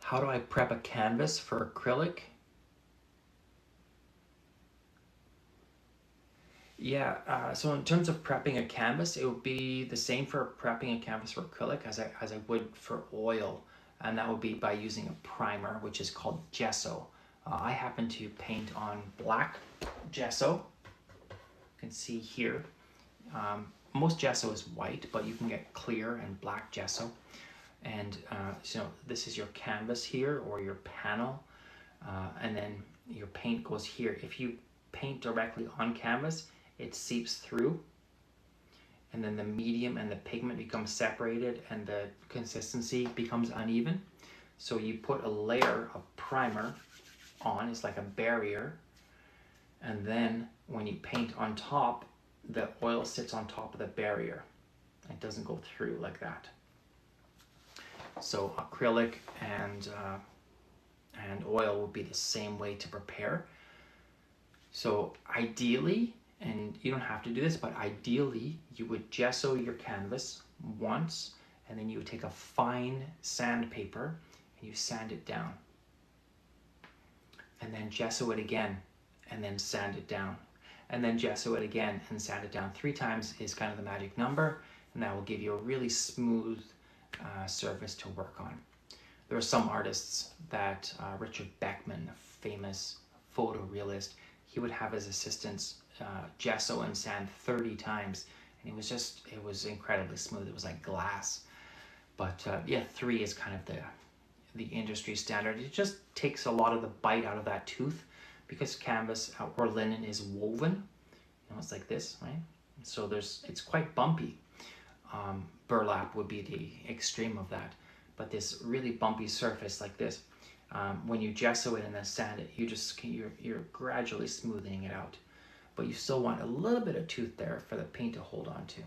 How do I prep a canvas for acrylic? Yeah, so in terms of prepping a canvas, it would be the same for prepping a canvas for acrylic as I would for oil, and that would be by using a primer, which is called gesso. I happen to paint on black gesso. You can see here. Most gesso is white, but you can get clear and black gesso. And so this is your canvas here, or your panel, and then your paint goes here. If you paint directly on canvas, it seeps through, and then the medium and the pigment become separated and the consistency becomes uneven. So you put a layer of primer on, it's like a barrier, and then when you paint on top, the oil sits on top of the barrier. It doesn't go through like that. So acrylic and oil would be the same way to prepare. So ideally, and you don't have to do this, but ideally you would gesso your canvas once, and then you would take a fine sandpaper and you sand it down. And then gesso it again, and then sand it down. And then gesso it again and sand it down. 3 times is kind of the magic number, and that will give you a really smooth surface to work on. There are some artists that, Richard Beckman, a famous photorealist, he would have his assistants gesso and sand 30 times, and it was incredibly smooth. It was like glass. But yeah, 3 is kind of the industry standard. It just takes a lot of the bite out of that tooth, because canvas or linen is woven. It's like this, right? So it's quite bumpy. Burlap would be the extreme of that, but this really bumpy surface like this, when you gesso it and then sand it, you're gradually smoothing it out, but you still want a little bit of tooth there for the paint to hold on to.